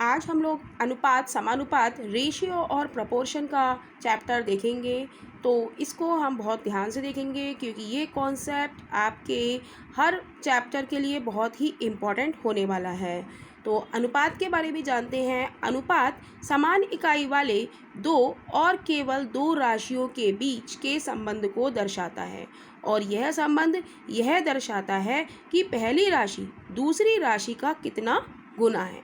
आज हम लोग अनुपात, समानुपात, रेशियो और प्रोपोर्शन का चैप्टर देखेंगे। तो इसको हम बहुत ध्यान से देखेंगे क्योंकि ये कॉन्सेप्ट आपके हर चैप्टर के लिए बहुत ही इम्पॉर्टेंट होने वाला है। तो अनुपात के बारे में जानते हैं। अनुपात समान इकाई वाले दो और केवल दो राशियों के बीच के संबंध को दर्शाता है और यह संबंध यह दर्शाता है कि पहली राशि दूसरी राशि का कितना गुना है।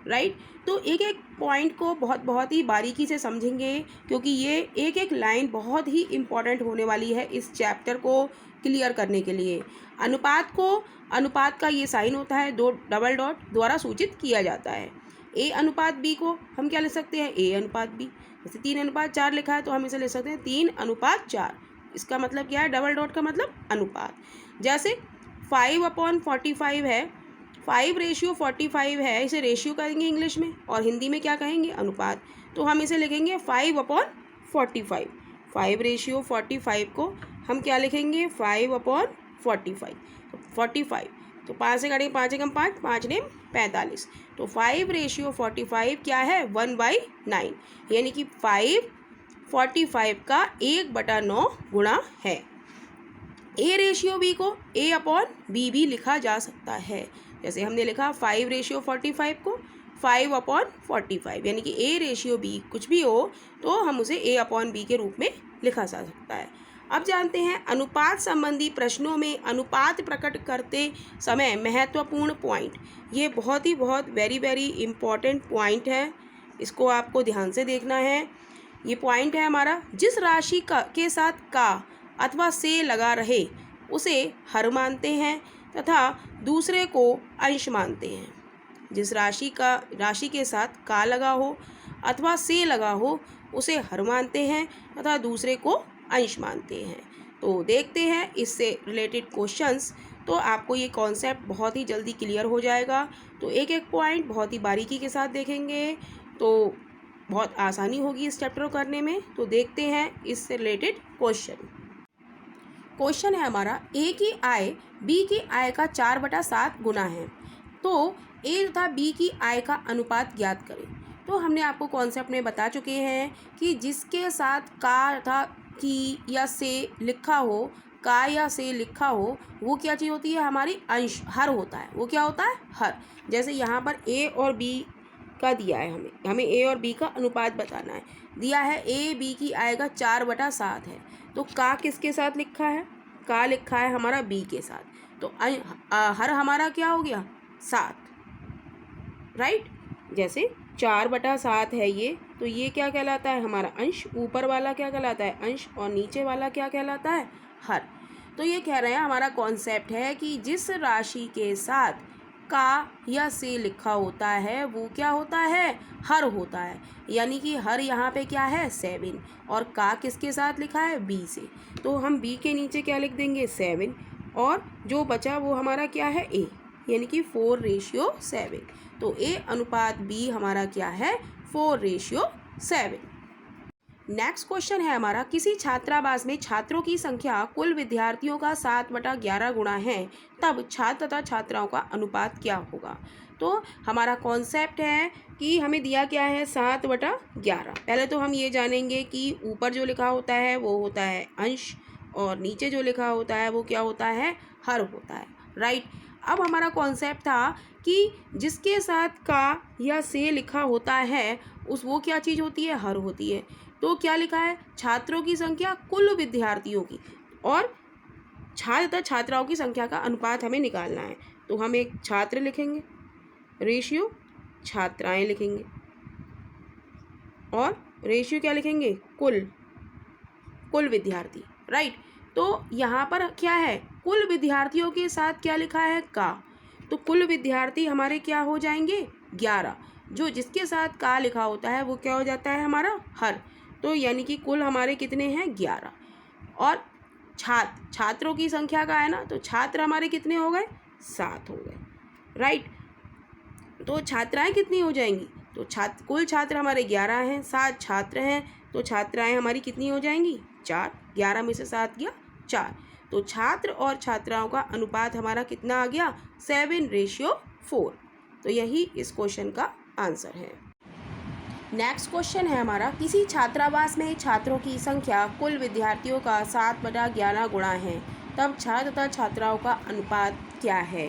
राइट। तो एक एक पॉइंट को बहुत ही बारीकी से समझेंगे क्योंकि ये एक एक लाइन बहुत ही इम्पॉर्टेंट होने वाली है इस चैप्टर को क्लियर करने के लिए। अनुपात का ये साइन होता है दो डबल डॉट द्वारा सूचित किया जाता है। ए अनुपात बी को हम क्या लिख सकते हैं, ए अनुपात बी। जैसे 3:4 लिखा है तो हम इसे लिख सकते हैं 3:4। इसका मतलब क्या है, डबल डॉट का मतलब अनुपात। जैसे 5/45 है, 5:45 है, इसे रेशियो कहेंगे इंग्लिश में और हिंदी में क्या कहेंगे, अनुपात। तो हम इसे लिखेंगे 5/45। 5:45 को हम क्या लिखेंगे, 5/45। तो 45, तो 5 से काटेंगे, 5 एकम 5, 5 ने 45। तो 5:45 क्या है, 1/9, यानी कि 5/45 का 1/9 गुणा है। ए रेशियो बी को A/B भी लिखा जा सकता है। जैसे हमने लिखा 5:45 को 5/45, यानी कि A रेशियो B कुछ भी हो तो हम उसे A/B के रूप में लिखा जा सकता है। अब जानते हैं अनुपात संबंधी प्रश्नों में अनुपात प्रकट करते समय महत्वपूर्ण पॉइंट। ये बहुत वेरी इम्पॉर्टेंट पॉइंट है, इसको आपको ध्यान से देखना है। ये पॉइंट है हमारा, जिस राशि के साथ का अथवा से लगा रहे उसे हर मानते हैं तथा दूसरे को अंश मानते हैं। जिस राशि के साथ का लगा हो अथवा से लगा हो उसे हर मानते हैं तथा दूसरे को अंश मानते हैं। तो देखते हैं इससे रिलेटेड क्वेश्चंस, तो आपको ये कॉन्सेप्ट बहुत ही जल्दी क्लियर हो जाएगा। तो एक एक पॉइंट बहुत ही बारीकी के साथ देखेंगे तो बहुत आसानी होगी इस चैप्टर को करने में। तो देखते हैं इससे रिलेटेड क्वेश्चन है हमारा, ए की आय बी की आय का 4/7 गुना है, तो ए तथा बी की आय का अनुपात ज्ञात करें। तो हमने आपको कॉन्सेप्ट में बता चुके हैं कि जिसके साथ का तथा की या से लिखा हो, का या से लिखा हो, वो क्या चीज़ होती है, हमारी अंश, हर होता है। वो क्या होता है, हर। जैसे यहाँ पर ए और बी का दिया है, हमें ए और बी का अनुपात बताना है। दिया है ए बी की आय का 4/7 है, तो का किसके साथ लिखा है, का लिखा है हमारा बी के साथ। तो हर हमारा क्या हो गया, 7। राइट। जैसे 4/7 है ये, तो ये क्या कहलाता है, हमारा अंश। ऊपर वाला क्या कहलाता है, अंश, और नीचे वाला क्या कहलाता है, हर। तो ये कह रहे हैं हमारा कॉन्सेप्ट है कि जिस राशि के साथ का या से लिखा होता है वो क्या होता है, हर होता है। यानी कि हर यहाँ पे क्या है, 7, और का किसके साथ लिखा है, बी से। तो हम बी के नीचे क्या लिख देंगे, 7, और जो बचा वो हमारा क्या है, ए, यानी कि 4:7। तो ए अनुपात बी हमारा क्या है, 4:7। नेक्स्ट क्वेश्चन है हमारा, किसी छात्रावास में छात्रों की संख्या कुल विद्यार्थियों का 7/11 गुणा है, तब छात्र तथा छात्राओं का अनुपात क्या होगा। तो हमारा कॉन्सेप्ट है कि हमें दिया क्या है, 7/11। पहले तो हम ये जानेंगे कि ऊपर जो लिखा होता है वो होता है अंश और नीचे जो लिखा होता है वो क्या होता है, हर होता है। राइट। अब हमारा कॉन्सेप्ट था कि जिसके साथ का या से लिखा होता है वो क्या चीज़ होती है, हर होती है। तो क्या लिखा है, छात्रों की संख्या कुल विद्यार्थियों की, और छात्र तथा छात्राओं की संख्या का अनुपात हमें निकालना है। तो हम एक छात्र लिखेंगे, रेशियो छात्राएं लिखेंगे, और रेशियो क्या लिखेंगे, कुल विद्यार्थी। राइट। तो यहाँ पर क्या है, कुल विद्यार्थियों के साथ क्या लिखा है, का। तो कुल विद्यार्थी हमारे क्या हो जाएंगे, 11। जो जिसके साथ का लिखा होता है वो क्या हो जाता है, हमारा हर। तो यानी कि कुल हमारे कितने हैं, 11। और छात्रों की संख्या का है ना, तो छात्र हमारे कितने हो गए, 7 हो गए। राइट। तो छात्राएं कितनी हो जाएंगी, तो कुल छात्र हमारे 11 हैं, 7 छात्र हैं, तो छात्राएं हमारी कितनी हो जाएंगी, 4। 11 में से 7 गया 4। तो छात्र और छात्राओं का अनुपात हमारा कितना आ गया, 7:4। तो यही इस क्वेश्चन का आंसर है। नेक्स्ट क्वेश्चन है हमारा, किसी छात्रावास में छात्रों की संख्या कुल विद्यार्थियों का 7/11 गुणा है, तब छात्र तथा छात्राओं का अनुपात क्या है।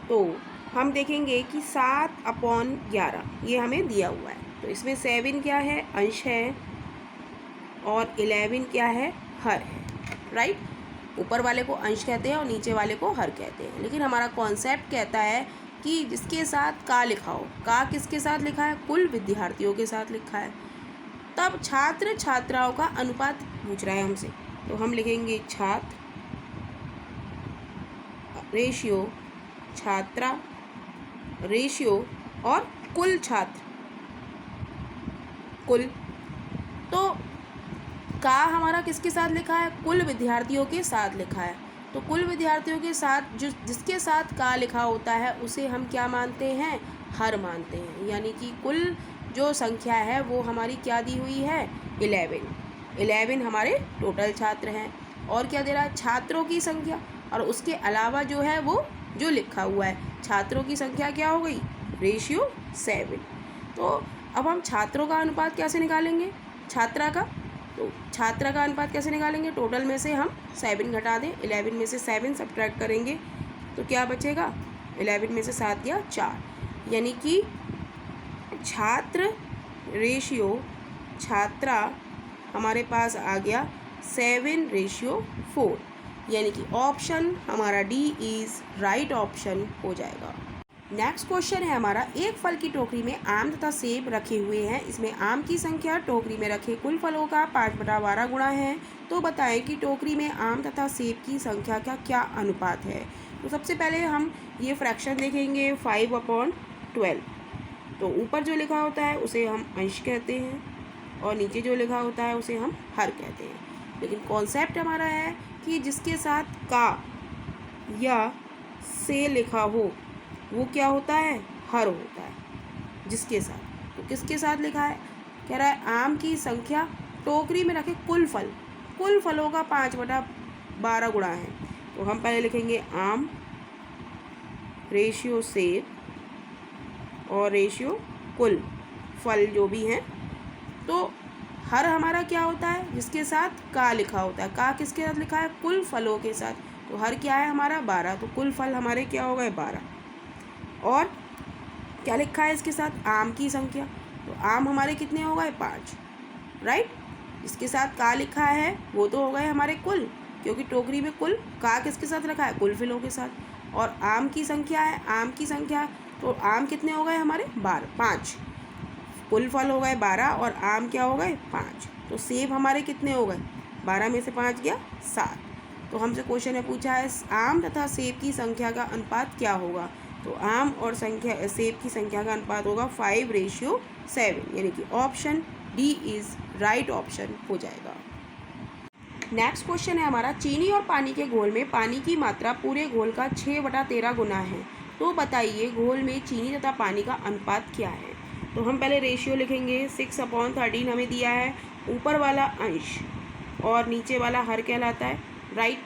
तो हम देखेंगे कि 7/11 ये हमें दिया हुआ है, तो इसमें 7 क्या है, अंश है, और 11 क्या है, हर है, राइट। ऊपर वाले को अंश कहते हैं और नीचे वाले को हर कहते हैं, लेकिन हमारा कॉन्सेप्ट कहता है कि जिसके साथ का लिखा हो, का किसके साथ लिखा है, कुल विद्यार्थियों के साथ लिखा है, तब छात्र छात्राओं का अनुपात पूछ रहा है हमसे। तो हम लिखेंगे छात्र रेशियो, छात्रा रेशियो, और कुल छात्र कुल। तो का हमारा किसके साथ लिखा है, कुल विद्यार्थियों के साथ लिखा है, तो कुल विद्यार्थियों के साथ जिसके साथ का लिखा होता है उसे हम क्या मानते हैं, हर मानते हैं। यानी कि कुल जो संख्या है वो हमारी क्या दी हुई है, 11 हमारे टोटल छात्र हैं। और क्या दे रहा है, छात्रों की संख्या, और उसके अलावा जो है वो जो लिखा हुआ है, छात्रों की संख्या क्या हो गई, रेशियो 7। तो अब हम छात्रों का अनुपात कैसे निकालेंगे, छात्रा का, तो छात्रा का अनुपात कैसे निकालेंगे, टोटल में से हम 7 घटा दें, 11 में से 7 सब्ट्रैक्ट करेंगे तो क्या बचेगा, 11 में से 7 या 4, यानी कि छात्र रेशियो छात्रा हमारे पास आ गया 7/4, यानी कि ऑप्शन हमारा डी इज़ राइट ऑप्शन हो जाएगा। नेक्स्ट क्वेश्चन है हमारा, एक फल की टोकरी में आम तथा सेब रखे हुए हैं, इसमें आम की संख्या टोकरी में रखे कुल फलों का 5/12 गुणा है, तो बताएं कि टोकरी में आम तथा सेब की संख्या का क्या अनुपात है। तो सबसे पहले हम ये फ्रैक्शन देखेंगे 5/12। तो ऊपर जो लिखा होता है उसे हम अंश कहते हैं, और नीचे जो लिखा होता है उसे हम हर कहते हैं। लेकिन कॉन्सेप्ट हमारा है कि जिसके साथ का या से लिखा हो वो क्या होता है, हर होता है जिसके साथ। तो किसके साथ लिखा है, कह रहा है आम की संख्या टोकरी में रखे कुल फलों का 5/12 गुणा है। तो हम पहले लिखेंगे आम रेशियो सेब और रेशियो कुल फल जो भी हैं। तो हर हमारा क्या होता है, जिसके साथ का लिखा होता है, का किसके साथ लिखा है, कुल फलों के साथ। तो हर क्या है हमारा 12, तो कुल फल हमारे क्या हो गए 12। और क्या लिखा है इसके साथ, आम की संख्या, तो आम हमारे कितने हो गए 5, राइट। इसके साथ का लिखा है वो तो हो गए हमारे कुल, क्योंकि टोकरी में कुल का किसके साथ रखा है, कुल फलों के साथ। और आम की संख्या है, आम की संख्या, तो आम कितने हो गए हमारे 5, कुल फल हो गए 12 और आम क्या हो गए 5। तो सेब हमारे कितने हो गए, 12 में से 5 गया 7। तो हमसे क्वेश्चन है पूछा है आम तथा सेब की संख्या का अनुपात क्या होगा। तो आम और सेब की संख्या का अनुपात होगा 5/7, यानी कि option D is right option हो जाएगा। नेक्स्ट क्वेश्चन है हमारा, चीनी और पानी के घोल में पानी की मात्रा पूरे घोल का 6/13 गुना है, तो बताइए घोल में चीनी तथा पानी का अनुपात क्या है। तो हम पहले रेशियो लिखेंगे, 6/13 हमें दिया है, ऊपर वाला अंश और नीचे वाला हर कहलाता है, राइट।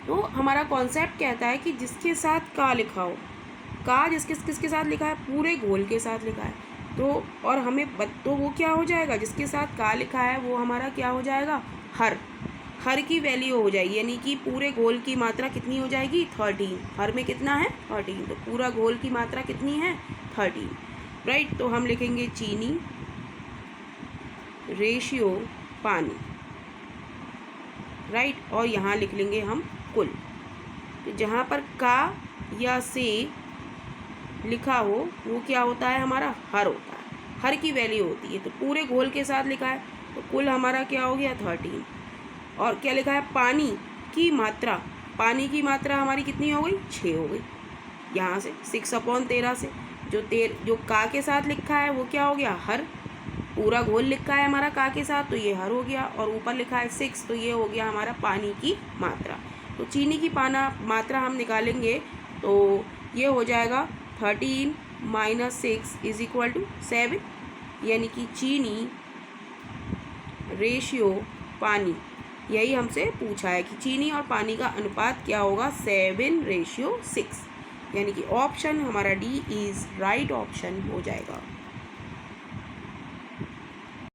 तो हमारा कॉन्सेप्ट कहता है कि जिसके साथ का लिखा हो, का किसके साथ लिखा है, पूरे घोल के साथ लिखा है, तो और हमें तो वो क्या हो जाएगा, जिसके साथ का लिखा है वो हमारा क्या हो जाएगा, हर की वैल्यू हो जाएगी, यानी कि पूरे घोल की मात्रा कितनी हो जाएगी 13। हर में कितना है 13, तो पूरा घोल की मात्रा कितनी है 13, राइट। तो हम लिखेंगे चीनी रेशियो पानी, राइट, और यहाँ लिख लेंगे हम कुल। तो जहाँ पर का या से लिखा हो वो क्या होता है हमारा, हर होता है, हर की वैल्यू होती है। तो पूरे घोल के साथ लिखा है तो कुल हमारा क्या हो गया 13। और क्या लिखा है, पानी की मात्रा, पानी की मात्रा हमारी कितनी हो गई 6 हो गई, यहाँ से 6/13 से जो का के साथ लिखा है वो क्या हो गया हर, पूरा घोल लिखा है हमारा का के साथ तो ये हर हो गया, और ऊपर लिखा है 6 तो ये हो गया हमारा पानी की मात्रा। तो चीनी की मात्रा हम निकालेंगे तो ये हो जाएगा 13 - 6 = 7, यानी कि चीनी रेशियो पानी, यही हमसे पूछा है कि चीनी और पानी का अनुपात क्या होगा 7/6, यानी कि ऑप्शन हमारा डी इज़ राइट ऑप्शन हो जाएगा।